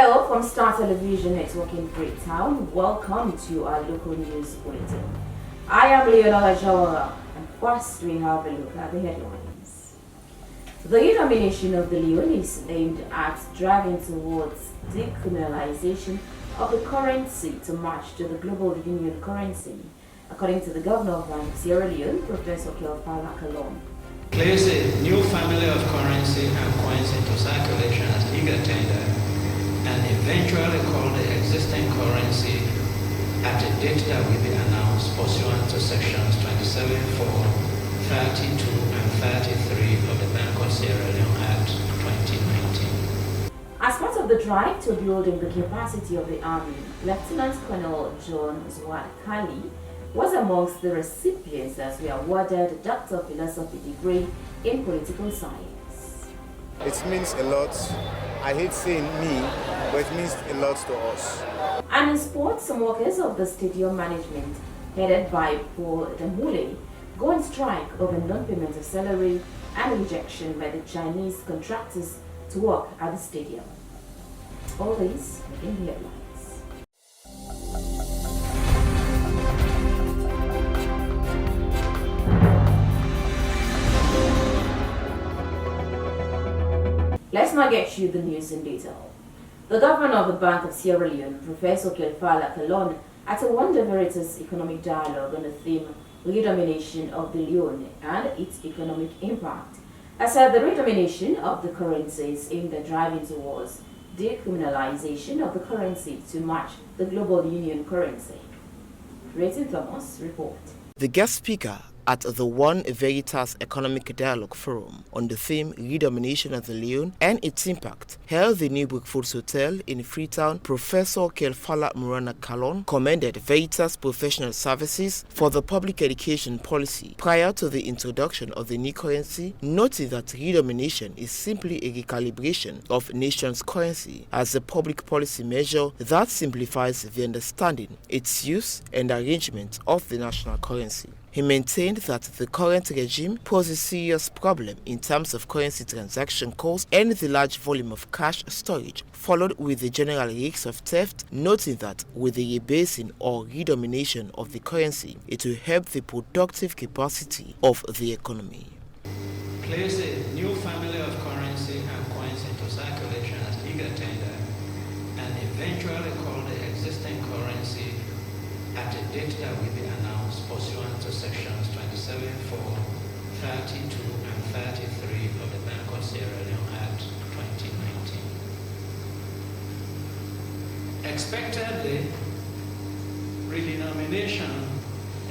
Hello from Star Television Network in Freetown. Welcome to our local news bulletin. I am Leonora Jawara, and first we have a look at the headlines. The denomination of the Leone is aimed at driving towards decriminalization of the currency to match to the global union currency, according to the governor of Bank of Sierra Leone, Professor Kelfala Kalon. Place a new family of currency and coins into circulation as legal tender and eventually call the existing currency at a date that will be announced pursuant to sections 27.4, 32 and 33 of the Bank of Sierra Leone Act 2019. As part of the drive to building the capacity of the Army, Lieutenant Colonel John Zwad Kali was amongst the recipients as we awarded a Doctor of Philosophy degree in Political Science. It means a lot. I hate saying me, but it means a lot to us. And in sports, some workers of the stadium management, headed by Paul Damule, go on strike over non-payment of salary and rejection by the Chinese contractors to work at the stadium. All these in the headlines. Let's now get you the news in detail. The governor of the Bank of Sierra Leone, Professor Kelfala Kalon, at a Wonder Veritas economic dialogue on the theme Redomination of the Leone and its economic impact, has said the redomination of the currency is aimed at driving towards decriminalization of the currency to match the global union currency. Rating Thomas report. The guest speaker at the One Veritas Economic Dialogue Forum on the theme Redomination of the Leone and its impact held the New Brookfields Hotel in Freetown, Professor Kelfala Murana Kalon commended Veritas Professional Services for the public education policy prior to the introduction of the new currency, noting that redomination is simply a recalibration of nation's currency as a public policy measure that simplifies the understanding, its use and arrangement of the national currency. He maintained that the current regime poses a serious problem in terms of currency transaction costs and the large volume of cash storage, followed with the general risks of theft, noting that with the rebasing or redomination of the currency, it will help the productive capacity of the economy. Place a new family of currency and coins into circulation as legal tender and eventually call the existing currency at a date that will be announced pursuant to sections 27.4, 32 and 33 of the Bank of Sierra Leone Act 2019. Expectedly, redenomination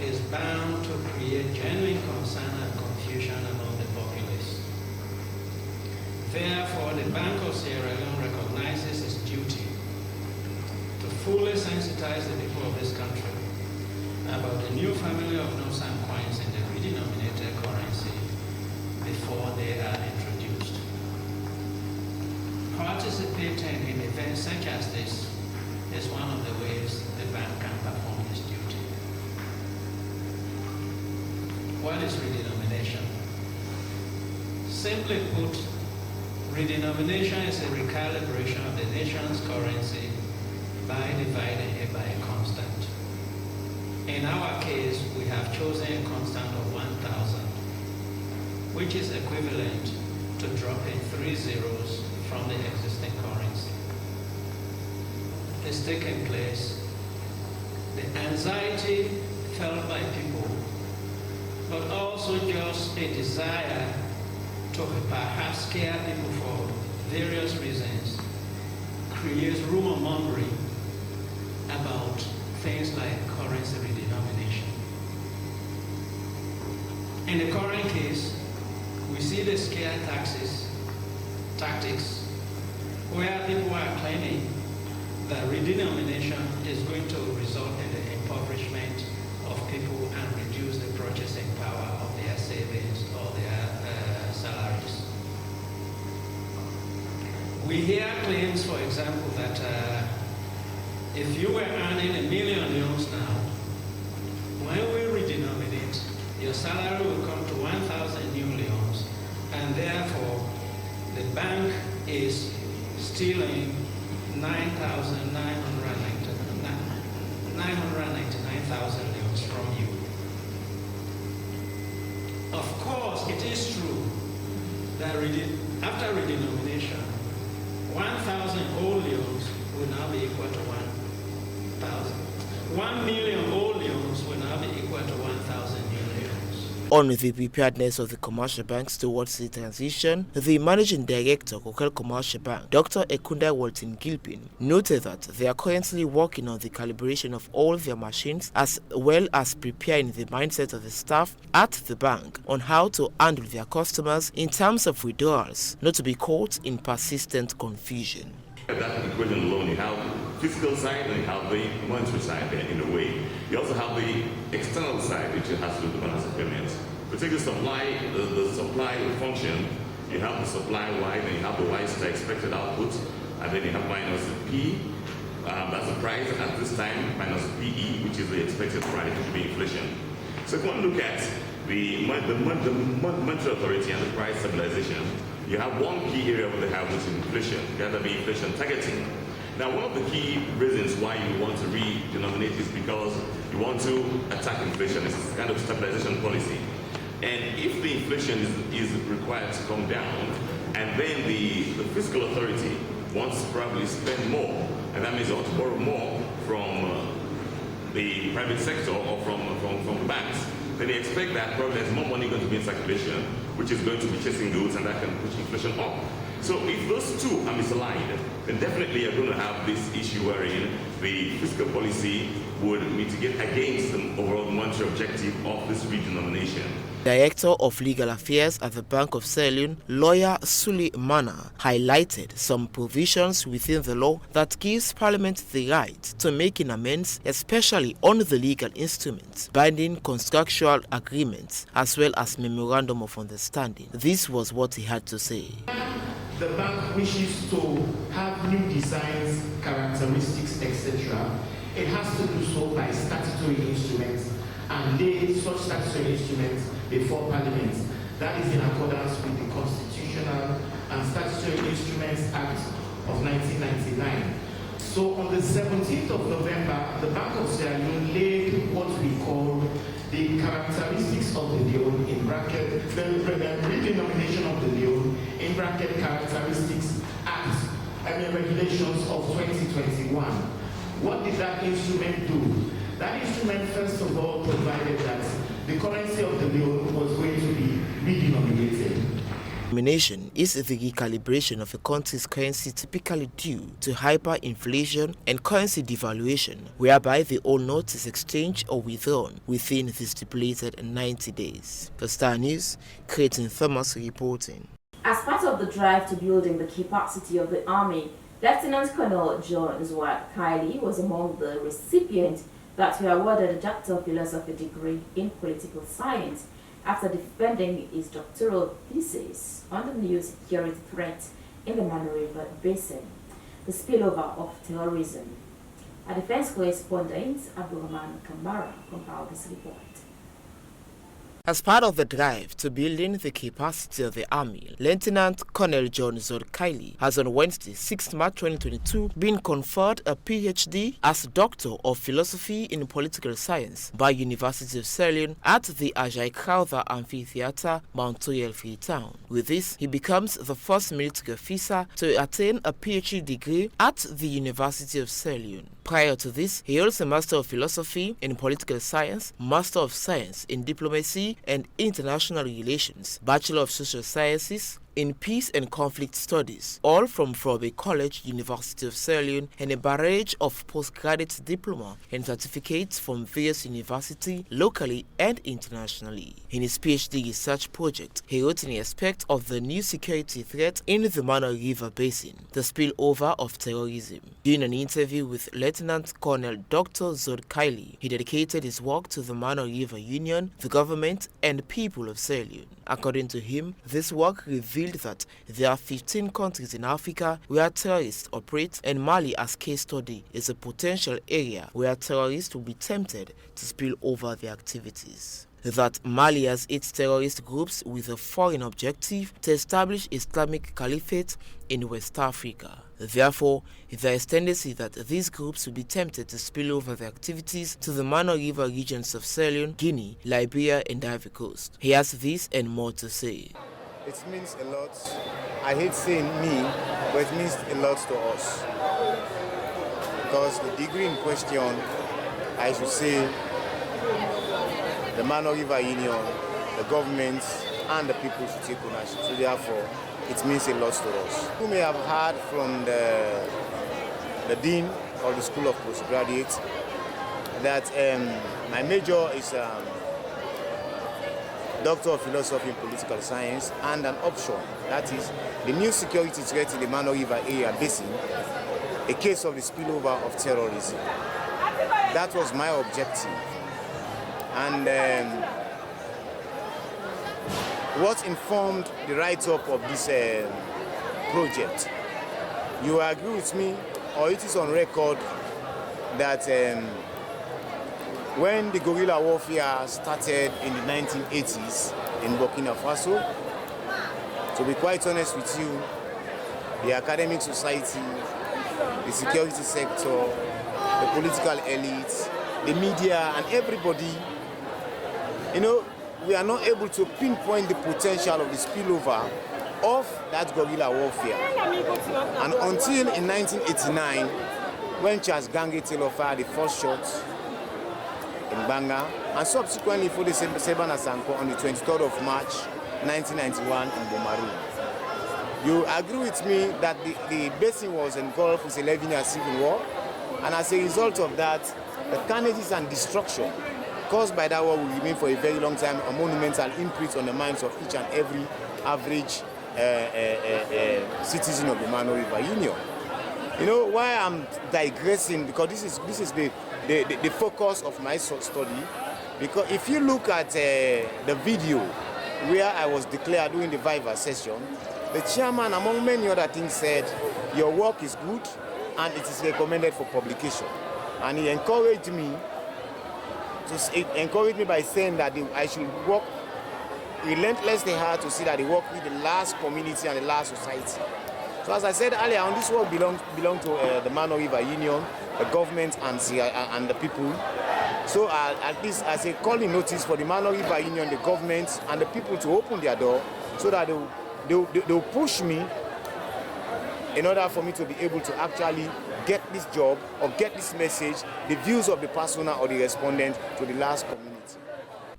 is bound to create genuine concern and confusion among the populace. Therefore, the Bank of Sierra Leone recognizes its duty to fully sensitize the people of this country about the new family of notes and coins in the redenominated currency before they are introduced. Participating in events such as this is one of the ways the bank can perform its duty. What is redenomination? Simply put, redenomination is a recalibration of the nation's currency by dividing it by a constant. In our case, we have chosen a constant of 1,000, which is equivalent to dropping 3 zeros from the existing currency. It's taking place. The anxiety felt by people, but also just a desire to perhaps scare people for various reasons, creates rumor mongering about things like currency redenomination. In the current case, we see the scare tactics where people are claiming that redenomination is going to result in the impoverishment of people and reduce the purchasing power of their savings or their salaries. We hear claims, for example, that if you were earning $1 million now, when we redenominate, your salary will come to 1,000 new leons, and therefore the bank is stealing 999,000 leons from you. Of course, it is true that after redenomination, 1,000 old leons will now be equal to 1,000. 1 million old leons will now be equal to 1,000 new leons. On the preparedness of the commercial banks towards the transition, the Managing Director, Cokel Commercial Bank, Dr. Ekunda Walton Gilpin, noted that they are currently working on the calibration of all their machines as well as preparing the mindset of the staff at the bank on how to handle their customers in terms of withdrawals, not to be caught in persistent confusion. That equation alone, you have physical side and you have the monetary side there in a way. You also have the external side, which has to do with the balance of payments. We take the supply function, you have the supply Y, then you have the Y is the expected output, and then you have minus the P, that's the price at this time, minus the PE, which is the expected price, which will be inflation. So if you want to look at the monetary authority and the price stabilization, you have one key area where they have, which is inflation. You have to be inflation targeting. Now, one of the key reasons why you want to redenominate is because you want to attack inflation. It's a kind of stabilization policy. And if the inflation is required to come down, and then the fiscal authority wants to probably spend more, and that means they want to borrow more from the private sector or from the banks, then they expect that probably there's more money going to be in circulation, which is going to be chasing goods, and that can push inflation up. So if those two are misaligned, then definitely you're going to have this issue wherein the fiscal policy would mitigate against the overall monetary objective of this redenomination. Director of Legal Affairs at the Bank of Sierra Leone, lawyer Suli Mana, highlighted some provisions within the law that gives Parliament the right to making amends, especially on the legal instruments, binding contractual agreements, as well as memorandum of understanding. This was what he had to say. The bank wishes to have new designs, characteristics, etc. It has to do so by statutory instruments and lay such statutory instruments before Parliament. That is in accordance with the Constitutional and Statutory Instruments Act of 1999. So on the 17th of November, the Bank of Sierra Leone laid what we call the characteristics of the loan in bracket, the redenomination of the loan in bracket characteristics act, regulations of 2021. What did that instrument do? That instrument first of all provided that the currency of the loan was going to be redenominated. Denomination is the recalibration of a country's currency typically due to hyperinflation and currency devaluation, whereby the old note is exchanged or withdrawn within the stipulated 90 days. For Star News, Creighton Thomas reporting. As part of the drive to building the capacity of the Army, Lieutenant Colonel John Zwart Kiley was among the recipients that were awarded a Doctor of Philosophy degree in Political Science after defending his doctoral thesis on the new security threat in the Mano River Basin, the spillover of terrorism. Our defense correspondent Abdulrahman Kambara compiled this report. As part of the drive to building the capacity of the Army, Lieutenant Colonel John Zod Kiley has on Wednesday, 6 March 2022, been conferred a PhD as Doctor of Philosophy in Political Science by University of Sierra Leone at the Ajay Crowther Amphitheatre, Mount Toyel, Freetown. With this, he becomes the first military officer to attain a PhD degree at the University of Sierra Leone. Prior to this, he holds a Master of Philosophy in Political Science, Master of Science in Diplomacy and International Relations, Bachelor of Social Sciences in Peace and Conflict Studies, all from Frobe College, University of Sierra Leone, and a barrage of postgraduate diploma and certificates from various universities locally and internationally. In his PhD research project, he wrote in respect of the new security threat in the Mano River Basin, the spillover of terrorism. During an interview with Lieutenant Colonel Dr. Zod Kiley, he dedicated his work to the Mano River Union, the government, and people of Sierra Leone. According to him, this work revealed that there are 15 countries in Africa where terrorists operate, and Mali as case study is a potential area where terrorists will be tempted to spill over their activities. that Mali has 8 terrorist groups with a foreign objective to establish Islamic Caliphate in West Africa. Therefore, there is tendency that these groups will be tempted to spill over their activities to the Mano River regions of Sierra Leone, Guinea, Liberia and Ivory Coast. He has this and more to say. It means a lot. I hate saying me, but it means a lot to us. Because the degree in question, I should say, the Mano River Union, the government, and the people should take ownership. So therefore, it means a lot to us. You may have heard from the Dean of the School of Postgraduate that my major is Doctor of Philosophy in Political Science, and an option, that is the new security threat in the Mano River area basin, a case of the spillover of terrorism. That was my objective. And what informed the write-up of this project? You agree with me, or it is on record, that when the guerrilla warfare started in the 1980s in Burkina Faso, to be quite honest with you, the academic society, the security sector, the political elites, the media, and everybody, we are not able to pinpoint the potential of the spillover of that guerrilla warfare. And until in 1989, when Charles Gangue Taylor fired the first shot in Banga, and subsequently for the Seban Asanko on the 23rd of March 1991 in Bomaru. You agree with me that the basin was engulfed with 11-year civil war, and as a result of that, the carnages and destruction caused by that war will remain for a very long time a monumental imprint on the minds of each and every average citizen of the Mano River Union. Why I'm digressing, because this is the focus of my study. Because if you look at the video where I was declared during the Viva session, the chairman, among many other things, said, your work is good and it is recommended for publication. And he encouraged me by saying that I should work relentlessly hard to see that they work with the last community and the last society. So as I said earlier, on this work belong to the Mano River Union, the government and the people. So at least as a calling notice for the Mano River Union, the government and the people to open their door so that they'll push me in order for me to be able to actually get this job or get this message, the views of the persona or the respondent to the last community.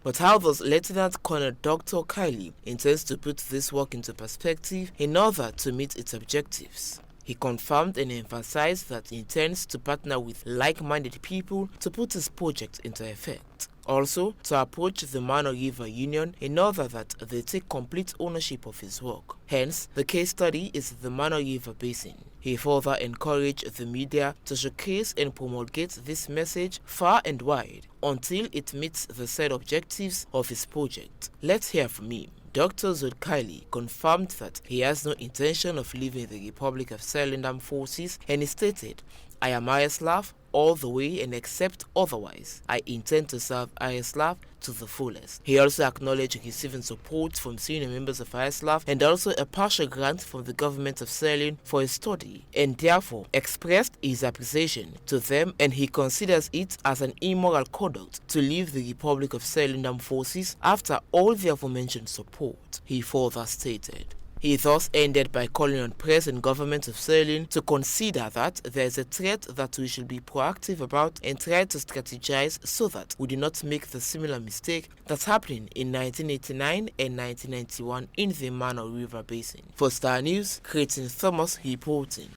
But how does Lieutenant Colonel Dr. Kylie intends to put this work into perspective in order to meet its objectives? He confirmed and emphasized that he intends to partner with like-minded people to put his project into effect. Also, to approach the Mano River Union in order that they take complete ownership of his work. Hence, the case study is the Mano River Basin. He further encouraged the media to showcase and promulgate this message far and wide until it meets the said objectives of his project. Let's hear from him. Dr. Zod Kylie confirmed that he has no intention of leaving the Republic of Sierra Leone Armed Forces, and he stated, I am ISLAF all the way, and except otherwise, I intend to serve ISLAF to the fullest. He also acknowledged receiving support from senior members of ISLAF and also a partial grant from the government of Sierra Leone for his study, and therefore expressed his appreciation to them, and he considers it as an immoral conduct to leave the Republic of Sierra Leone Armed Forces after all the aforementioned support, he further stated. He thus ended by calling on press and government of Sierra Leone to consider that there is a threat that we should be proactive about and try to strategize so that we do not make the similar mistake that's happening in 1989 and 1991 in the Mano River Basin. For Star News, Creighton Thomas reporting.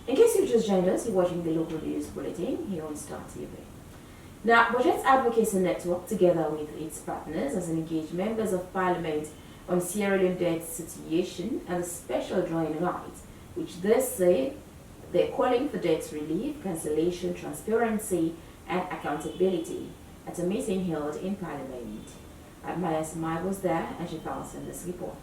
In case you've just joined us, you're watching the local news bulletin here on Star TV. Now, Budget Advocacy Network, together with its partners, has engaged members of Parliament on Sierra Leone debt situation and the special drawing rights, which they say they're calling for debt relief, cancellation, transparency, and accountability at a meeting held in Parliament. Maya Smile was there and she found in this report.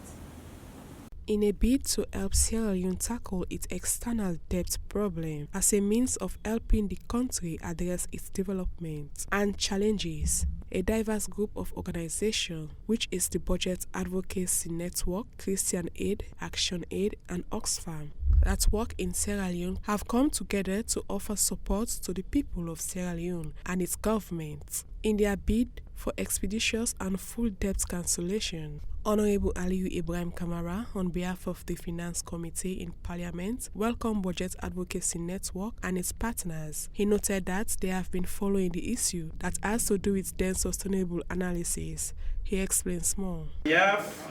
In a bid to help Sierra Leone tackle its external debt problem as a means of helping the country address its development and challenges, a diverse group of organizations, which is the Budget Advocacy Network, Christian Aid, Action Aid, and Oxfam, that work in Sierra Leone, have come together to offer support to the people of Sierra Leone and its government in their bid for expeditious and full debt cancellation. Honorable Aliyu Ibrahim Kamara, on behalf of the Finance Committee in Parliament, welcomed Budget Advocacy Network and its partners. He noted that they have been following the issue that has to do with debt sustainable analysis. He explains more. On behalf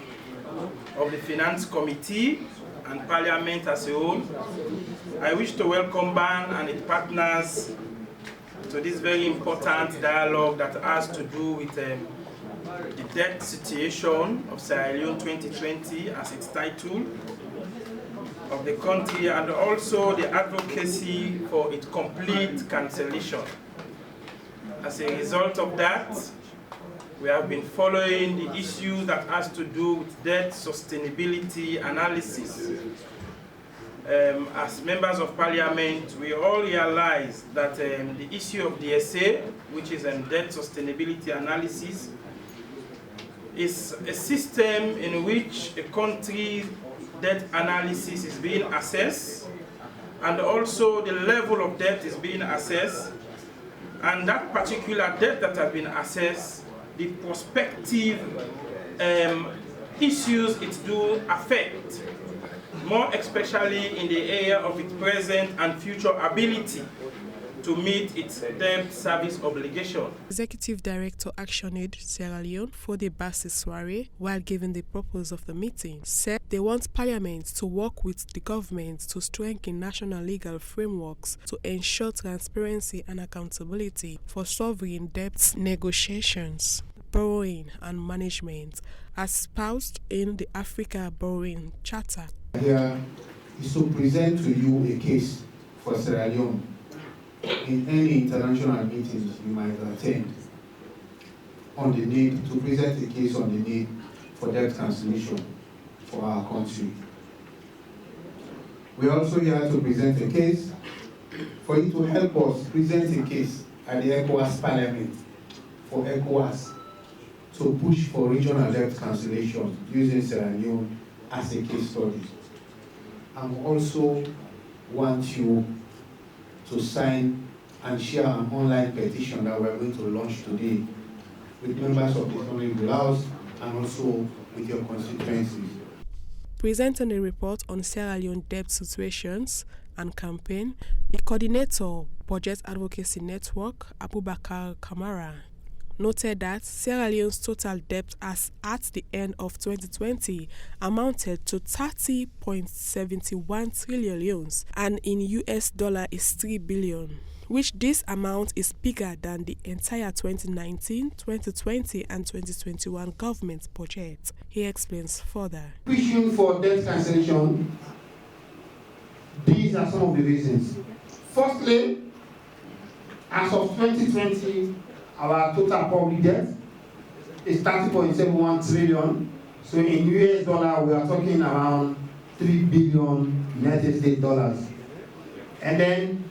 of the Finance Committee and Parliament as a whole, I wish to welcome BAN and its partners to this very important dialogue that has to do with the debt situation of Sierra Leone 2020 as its title of the country, and also the advocacy for its complete cancellation. As a result of that, we have been following the issue that has to do with debt sustainability analysis. As members of Parliament, we all realize that the issue of DSA, which is debt sustainability analysis, is a system in which a country's debt analysis is being assessed, and also the level of debt is being assessed, and that particular debt that has been assessed, the prospective issues it do affect, more especially in the area of its present and future ability to meet its debt service obligation. Executive Director Action Aid Sierra Leone, Fode Bassi Soare, while giving the purpose of the meeting, said they want Parliament to work with the government to strengthen national legal frameworks to ensure transparency and accountability for sovereign debt negotiations, borrowing and management, as espoused in the Africa Borrowing Charter. Here is to present to you a case for Sierra Leone in any international meetings you might attend on the need to present a case on the need for debt cancellation for our country. We are also here to present a case for you to help us present a case at the ECOWAS Parliament for ECOWAS to push for regional debt cancellation using Sierra Leone as a case study. And also want you to sign and share an online petition that we're going to launch today with members of the Honorable House and also with your constituencies. Presenting a report on Sierra Leone debt situations and campaign, the coordinator, Budget Advocacy Network, Abubakar Kamara, noted that Sierra Leone's total debt as at the end of 2020 amounted to 30.71 trillion leones, and in US dollar is 3 billion, which this amount is bigger than the entire 2019, 2020 and 2021 government budget. He explains further. Pushing for debt cancellation, these are some of the reasons. Firstly, as of 2020, our total public debt is 30.71 trillion. So in US dollar, we are talking around 3 billion United States dollars. And then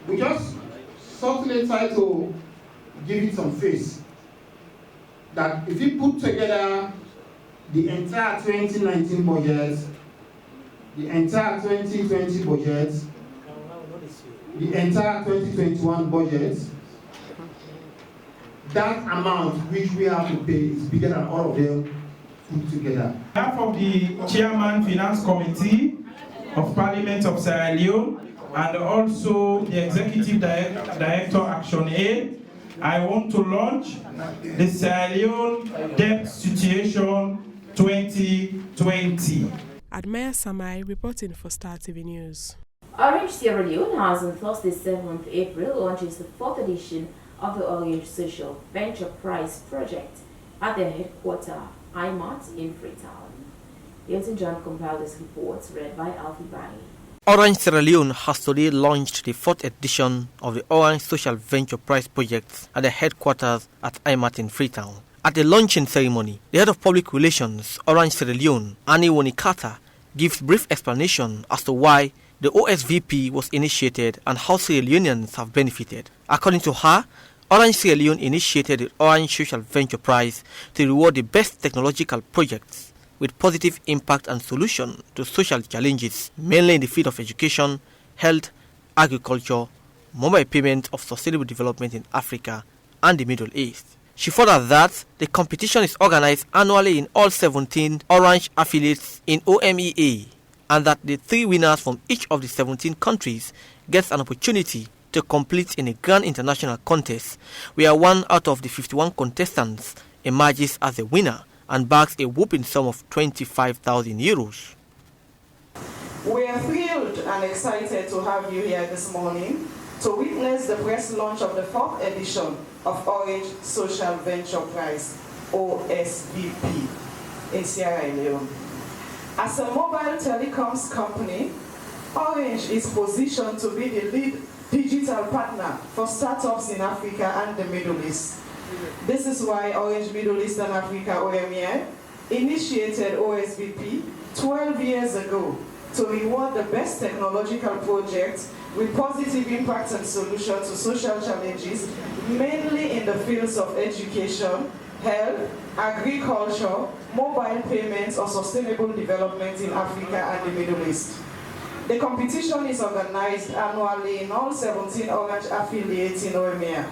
we just subtly try to give it some face. That if you put together the entire 2019 budget, the entire 2020 budget, the entire 2021 budget, that amount which we have to pay is bigger than all of them put together. On behalf of the Chairman Finance Committee of Parliament of Sierra Leone and also the Executive Director Action Aid, I want to launch the Sierra Leone Debt Situation 2020. Admire Samai reporting for Star TV News. Orange Sierra Leone has on Thursday 7th April launches the 4th edition of the Orange Social Venture Prize Project at their headquarters, IMAT, in Freetown. Elton John compiled this report, read by Alfie Bani. Orange Sierra Leone has today launched the 4th edition of the Orange Social Venture Prize Project at their headquarters at IMAT in Freetown. At the launching ceremony, the head of public relations, Orange Sierra Leone, Annie Wonikata, gives brief explanation as to why the OSVP was initiated and how Sierra Leoneans have benefited. According to her, Orange Sierra Leone initiated the Orange Social Venture Prize to reward the best technological projects with positive impact and solution to social challenges, mainly in the field of education, health, agriculture, mobile payment of sustainable development in Africa and the Middle East. She furthered that the competition is organized annually in all 17 Orange affiliates in OMEA, and that the 3 winners from each of the 17 countries gets an opportunity to compete in a grand international contest where 1 out of the 51 contestants emerges as a winner and bags a whopping sum of 25,000 euros. We are thrilled and excited to have you here this morning to witness the press launch of the 4th edition of Orange Social Venture Prize, OSVP, in Sierra Leone. As a mobile telecoms company, Orange is positioned to be the lead digital partner for startups in Africa and the Middle East. This is why Orange Middle East and Africa, OMEA, initiated OSVP 12 years ago to reward the best technological projects with positive impact and solutions to social challenges, mainly in the fields of education, health, agriculture, mobile payments, or sustainable development in Africa and the Middle East. The competition is organized annually in all 17 Orange affiliates in OMEA.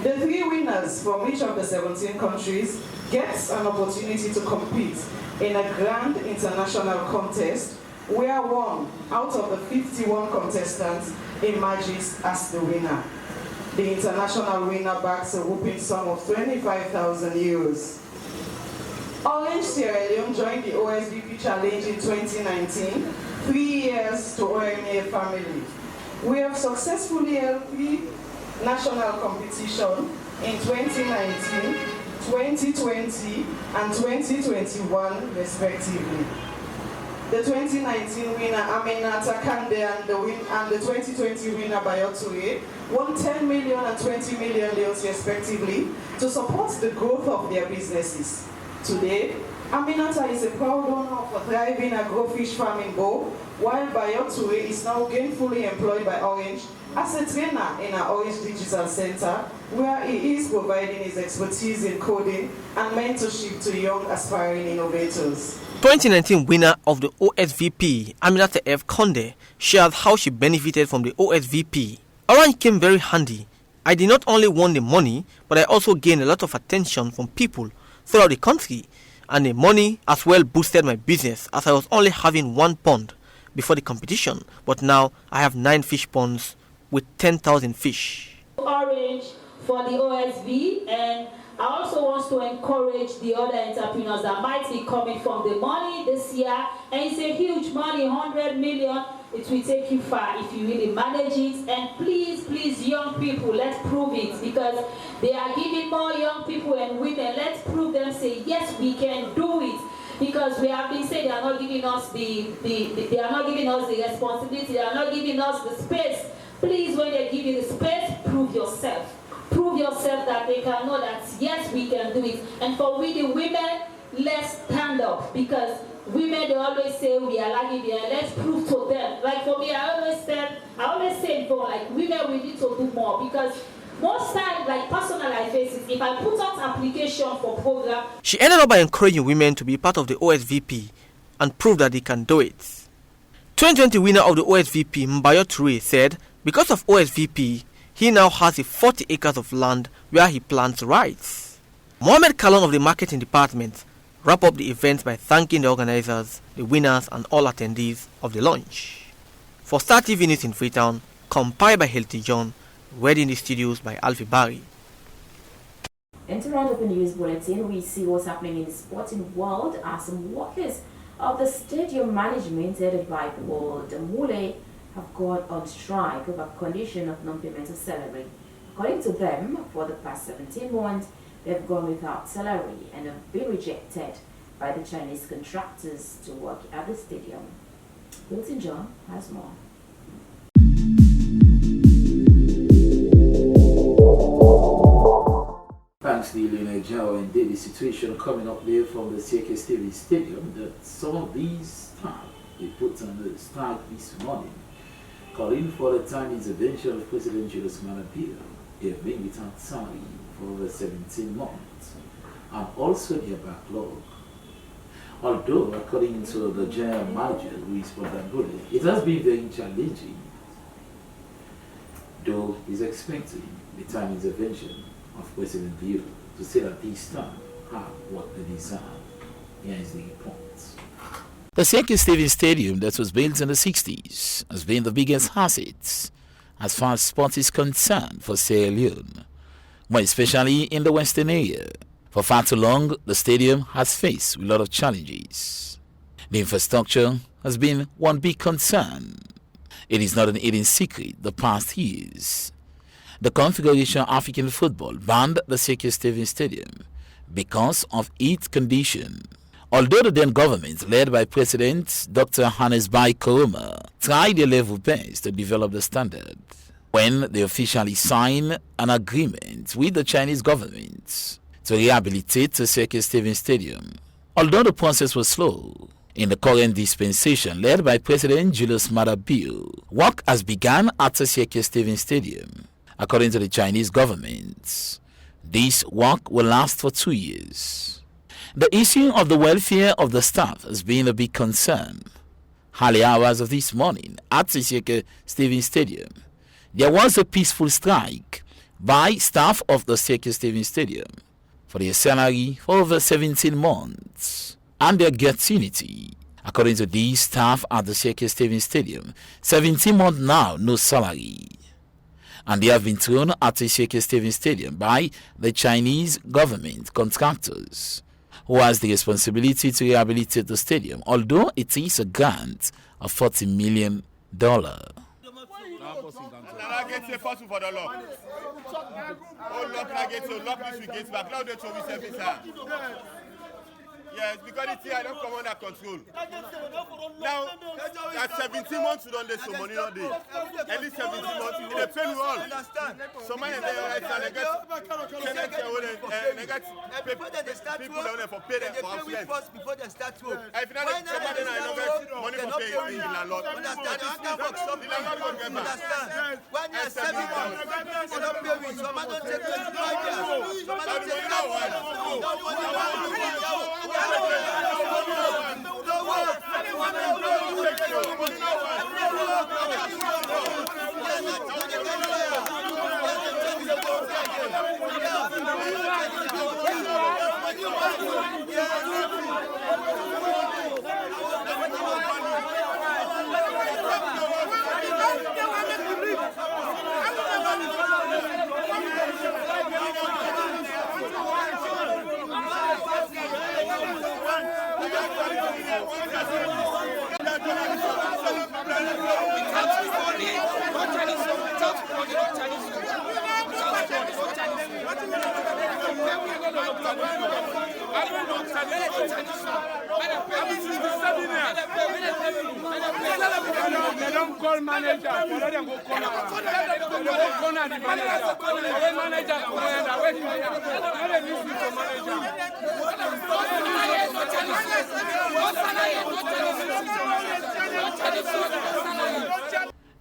The 3 winners from each of the 17 countries gets an opportunity to compete in a grand international contest where 1 out of the 51 contestants emerges as the winner. The international winner bags a whopping sum of 25,000 euros. Orange Sierra Leone joined the OSVP Challenge in 2019, 3 years to OMEA family. We have successfully held 3 national competitions in 2019, 2020, and 2021 respectively. The 2019 winner Aminata Kande and the 2020 winner Bayoture won 10 million and 20 million leons respectively to support the growth of their businesses. Today, Aminata is a proud owner of a thriving agro-fish farm in Bo, while Bayoture is now gainfully employed by Orange as a trainer in our Orange Digital Center, where he is providing his expertise in coding and mentorship to young aspiring innovators. 2019 winner of the OSVP, Aminata F. Konde, shared how she benefited from the OSVP. Orange came very handy. I did not only win the money, but I also gained a lot of attention from people throughout the country, and the money as well boosted my business as I was only having 1 pond before the competition, but now I have 9 fish ponds with 10,000 fish. Orange for the OSV, and I also want to encourage the other entrepreneurs that might be coming from the money this year, and it's a huge money, 100 million. It will take you far if you really manage it. And please, please, young people, let's prove it, because they are giving more young people and women. Let's prove them, say yes, we can do it. Because we have been saying they are not giving us they are not giving us the responsibility, they are not giving us the space. Please, when they give you the space, prove yourself. Prove yourself that they can know that yes, we can do it. And for we the women, let's stand up, because women, they always say we are lagging behind. Let's prove to them. Like for me, I always say for like women, we need to do more, because most times, like personalized basis, if I put out application for program. She ended up by encouraging women to be part of the OSVP and prove that they can do it. 2020 winner of the OSVP, Mbayo Toure, said because of OSVP, he now has 40 acres of land where he plants rice. Mohamed Kalon of the marketing department wrapped up the event by thanking the organizers, the winners, and all attendees of the launch. For Star TV News in Freetown, compiled by Hilti John, read in the studios by Alfie Barry. And to round up the news bulletin, we see what's happening in the sporting world as some workers of the stadium management headed by Paul Damule have gone on strike over condition of non-payment of salary. According to them, for the past 17 months, they have gone without salary and have been rejected by the Chinese contractors to work at the stadium. Wilson John has more. Thanks to Elena Jao, and the situation coming up there from the CKS TV Stadium that some of these staff they put on the strike this morning, calling for the time intervention of President Julius Malema They have been without salary for over 17 months and also their backlog. Although, according to the general manager, Luis Podambule, it has been very challenging, though he's expecting the time intervention of President Bill to say that these staff have what they deserve. Here is the report. The CK Stevens Stadium that was built in the 60s has been the biggest asset as far as sport is concerned for Sierra Leone, more especially in the western area. For far too long, the stadium has faced a lot of challenges. The infrastructure has been one big concern. It is not an hidden secret the past years. The Confederation of African Football banned the CK Stevens Stadium because of its condition. Although the then government, led by President Dr. Hannes Bai Koroma, tried their level best to develop the standard, when they officially signed an agreement with the Chinese government to rehabilitate the CK Stevens Stadium. Although the process was slow, in the current dispensation led by President Julius Maada Bio, work has begun at the CK Stevens Stadium. According to the Chinese government, this work will last for 2 years. The issue of the welfare of the staff has been a big concern. Early hours of this morning at the CK Stevens Stadium, there was a peaceful strike by staff of the CK Stevens Stadium for their salary for over 17 months and their gratuity. According to these staff at the CK Stevens Stadium, 17 months now, no salary. And they have been thrown at the CK Stevens Stadium by the Chinese government contractors, who has the responsibility to rehabilitate the stadium, although it is a grant of $40 million. Yes, because it's here, I don't come under control. Now, at 17 months, we don't get some money on day. At least 17 months, they pay you all. Some money they get people down there for pay them for house before they start to. If not, somebody don't get money for paying the landlord. Understand? When you're 7 months, you don't pay me. Some don't take 25 years. Some don't take They don't call manager. They don't go call the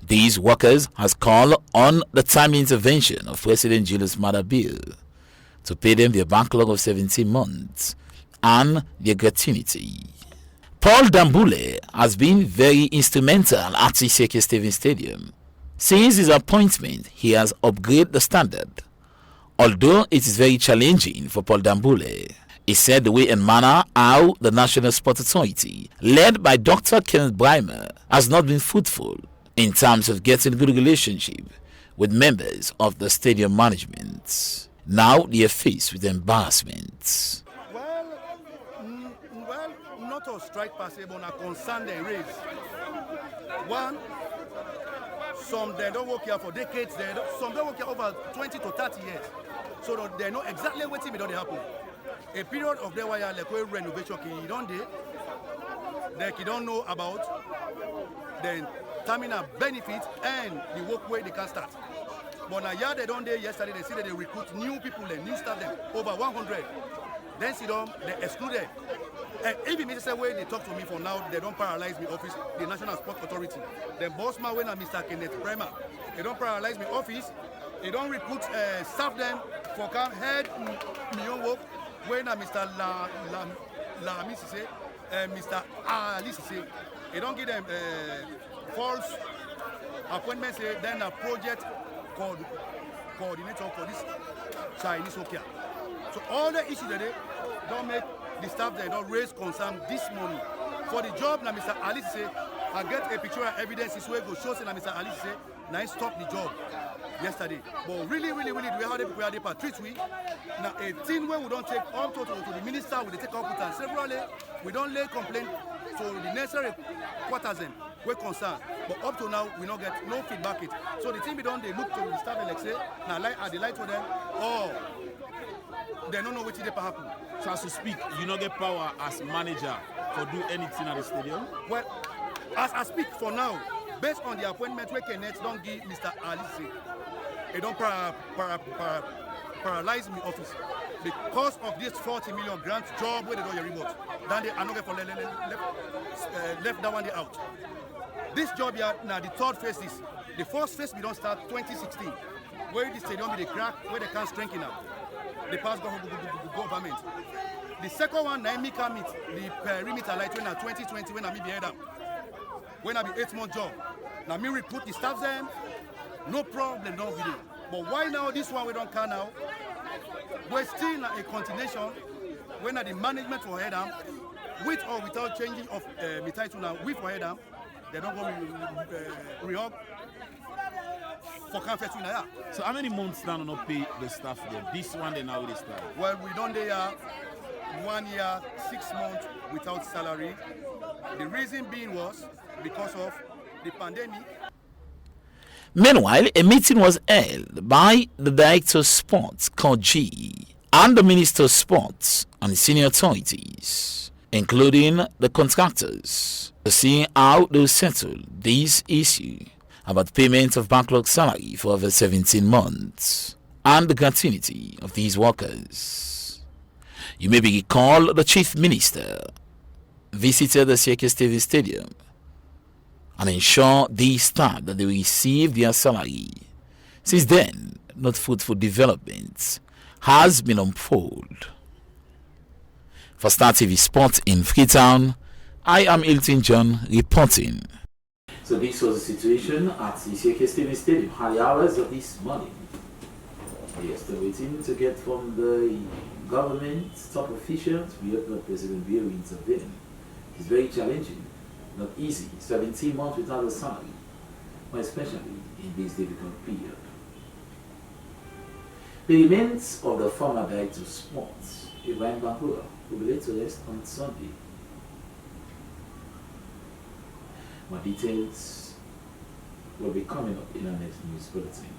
These workers has called on the timely intervention of President Julius Maada Bio to pay them their backlog of 17 months and their gratuity. Paul Dambule has been very instrumental at the CK Stevens Stadium. Since his appointment, he has upgraded the standard. Although it is very challenging for Paul Dambule, he said the way and manner how the National Sport Authority, led by Dr. Kenneth Brymer, has not been fruitful in terms of getting good relationship with members of the stadium management. Now they are faced with embarrassment. Well, not a strike per se, but a concern they raise. One, some they don't work here for decades, some don't work here over 20 to 30 years. So they know exactly what thing don't happen. A period of their wire like renovation you don't do, like you don't know about the terminal benefits and the work they can start. But now yeah, they don't do yesterday, they see that they recruit new people, new staff them, over 100. Then see them, they excluded. And even the same way they talk to me for now, they don't paralyze me office, the National Sport Authority. The boss man when I'm Mr. Kenneth Bremer, they don't paralyze me office, They don't recruit staff them for can head work when Mr. Lami say, Mr. Ali say. They don't give them false appointments. Then a project coordinator for this Chinese Okia. So all the issues that they don't make the staff they don't raise concern this morning. For the job, now Mr. Ali say, I get a pictorial evidence this way go show say Mr. Ali say, now he stopped the job yesterday. But really, we have the people for 3 weeks. Now 18 when we don't take up to the minister, we take up with and severally, we don't lay complaint to the necessary quarters them, we're concerned. But up to now, we don't get no feedback it. So the thing we don't, they look to the staff and like say, now are they like to them, or they don't know what they happen. So as to speak, you don't get power as manager to do anything at the stadium? Well, as I speak for now, based on the appointment we can don't give Mr. Ali say, they don't paralyze me office because of this 40 million grant job where they do your remote. Then they are not for left that one day out. This job here now the third phase is the first phase we don't start 2016 where the stadium be the crack where they can't strengthen up. The past government. The second one now me can meet the perimeter light when 2020 when I be head up. When I be 8-month job. Now me recruit the staff them, no problem, no video. But why now this one we don't can now? We're still a continuation when the management for head up, with or without changing of the title now, with for head up, they don't go reorg for conference in there. So how many months now not pay the staff there? This one they now they start. Well, we done there 1 year, 6 months without salary. The reason being was because of the pandemic. Meanwhile, a meeting was held by the Director of Sports, Koji, and the Minister of Sports and senior authorities, including the contractors, to see how they will settle this issue about payment of backlog salary for over 17 months and the gratuity of these workers. You may be recalled the Chief Minister visited the Sieke Stevens Stadium and ensure these staff that they receive their salary. Since then, not fruitful development has been unfolded. For Star TV Sports in Freetown, I am Hilton John reporting. So this was the situation at the Sieke Stevens Stadium, early hours of this morning. We are still waiting to get from the government top officials. We hope that President Biya will intervene. It's very challenging. Not easy, 17 months without a salary, especially in this difficult period. The remains of the former Director of Sports, Ibrahim Bangura, will be laid to rest on Sunday. More details will be coming up in our next news bulletin.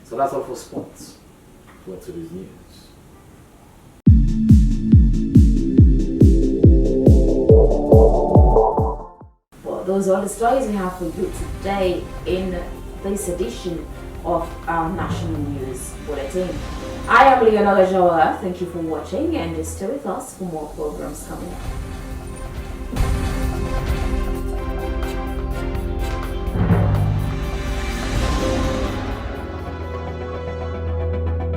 So that's all for sports. For today's news. Those are the stories we have for you today in this edition of our National News Bulletin. I am Leonora Jawara. Thank you for watching and stay with us for more programs coming up.